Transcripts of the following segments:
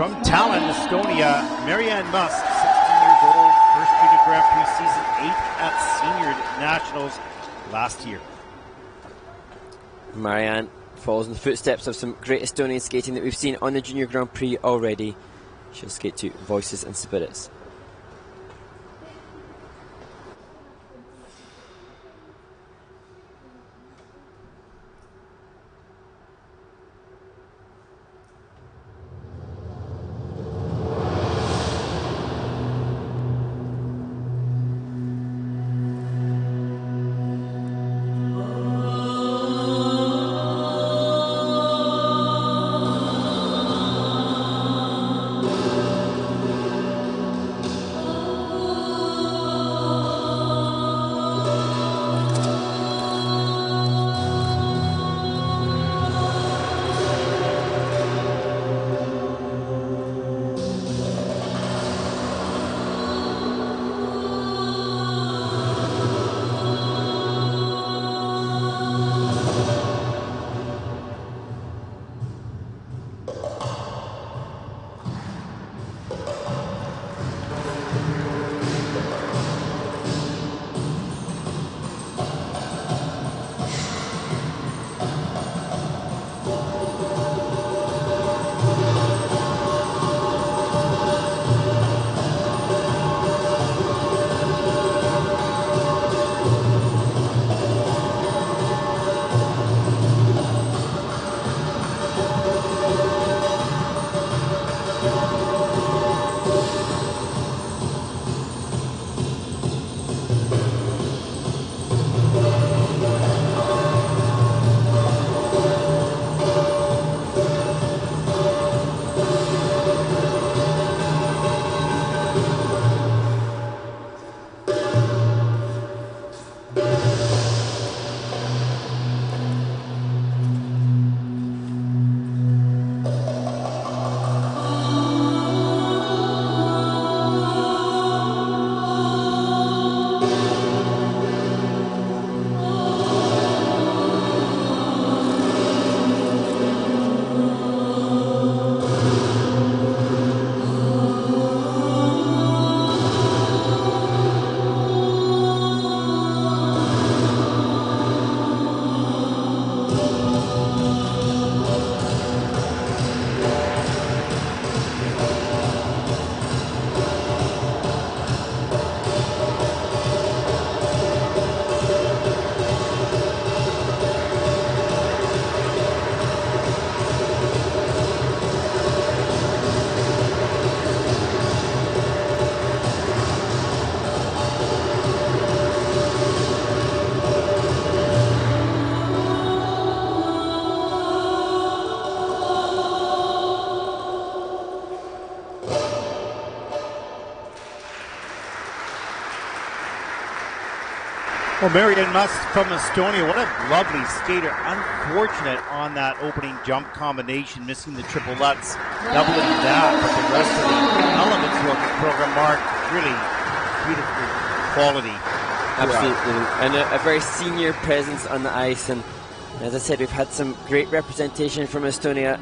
From Tallinn, Estonia, Marianne, 16 years old, first Junior Grand Prix season, 8th at Senior Nationals last year. Marianne follows in the footsteps of some great Estonian skating that we've seen on the Junior Grand Prix already. She'll skate to Voices and Spirits. Well, Marianne Must from Estonia, what a lovely skater. Unfortunate on that opening jump combination, missing the triple lutz, doubling that, but the rest of the elements throughout the program, Mark, really beautiful quality. Absolutely, and a very senior presence on the ice. And as I said, we've had some great representation from Estonia.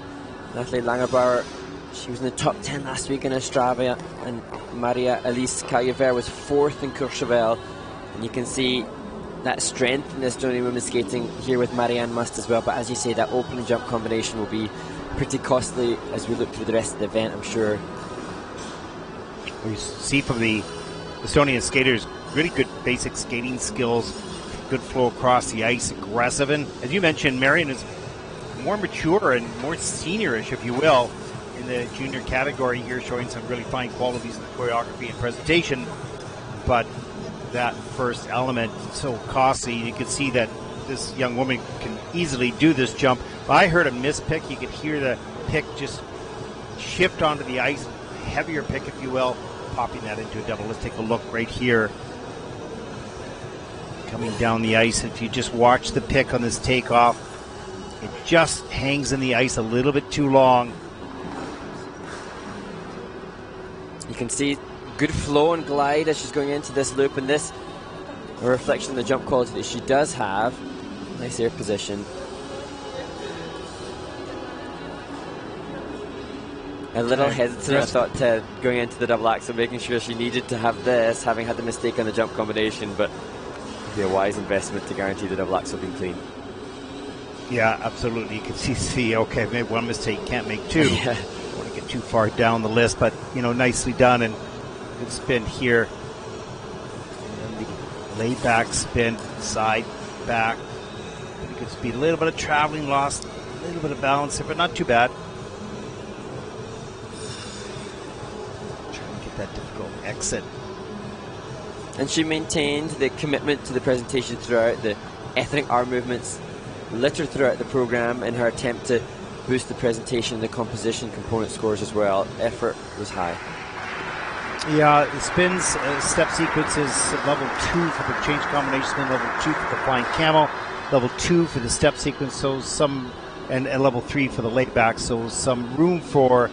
Natalie Langebauer, she was in the top 10 last week in Ostrava, and Maria Elise Callever was 4th in Courchevel. And you can see that strength in Estonian women's skating here with Marianne Must as well. But as you say, that opening jump combination will be pretty costly as we look through the rest of the event, I'm sure. We see from the Estonian skaters really good basic skating skills, good flow across the ice, aggressive. And as you mentioned, Marianne is more mature and more seniorish, if you will, in the junior category here, showing some really fine qualities in the choreography and presentation. But that first element so costly. You can see that this young woman can easily do this jump. I heard a miss pick. You could hear the pick just shift onto the ice, heavier pick, if you will, popping that into a double. Let's take a look right here. Coming down the ice, if you just watch the pick on this takeoff, it just hangs in the ice a little bit too long. You can see good flow and glide as she's going into this loop, and this a reflection of the jump quality that she does have. Nice air position. a little hesitant, I thought, to going into the double axel, making sure she needed to have this, having had the mistake on the jump combination, but it'd be a wise investment to guarantee the double axel being clean. Yeah, absolutely. You can see, okay, I've made one mistake, can't make two. Yeah. Don't want to get too far down the list, but, you know, nicely done, and good spin here. And then the laid back spin, side, back. Pretty good speed. A little bit of traveling, lost a little bit of balance there, but not too bad. Trying to get that difficult exit. And she maintained the commitment to the presentation throughout, the ethnic arm movements littered throughout the program in her attempt to boost the presentation and the composition component scores as well. Effort was high. Yeah, the spins, step sequences, level 2 for the change combination spin, level 2 for the flying camel, level 2 for the step sequence, so some, and level 3 for the laid back, so some room for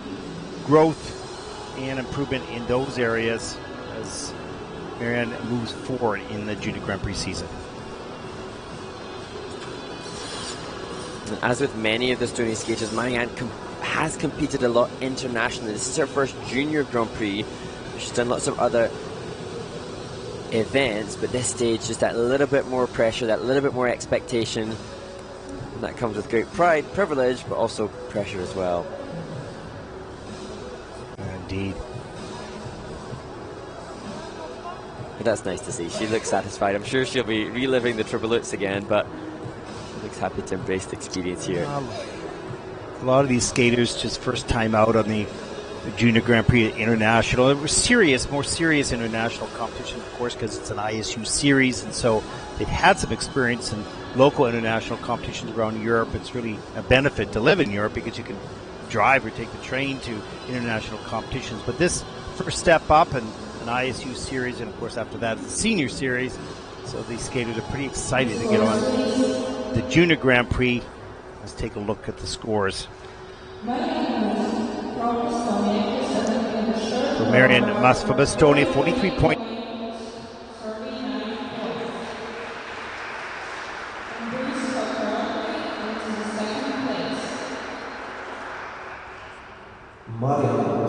growth and improvement in those areas as Marianne moves forward in the Junior Grand Prix season. And as with many of the Estonian skaters, Marianne has competed a lot internationally. This is her first Junior Grand Prix. She's done lots of other events, but this stage, just that little bit more pressure, that little bit more expectation. And that comes with great pride, privilege, but also pressure as well. Indeed. But that's nice to see. She looks satisfied. I'm sure she'll be reliving the triple lutz again, but looks happy to embrace the experience here. A lot of these skaters just first time out on the Junior Grand Prix International. It was serious, more serious international competition, of course, because it's an ISU series, and so they've had some experience in local international competitions around Europe. It's really a benefit to live in Europe because you can drive or take the train to international competitions. But this first step up and an ISU series, and of course after that the senior series, so these skaters are pretty excited to get on the Junior Grand Prix. Let's take a look at the scores. For Marianne Mas from Estonia, 43 points. Marianne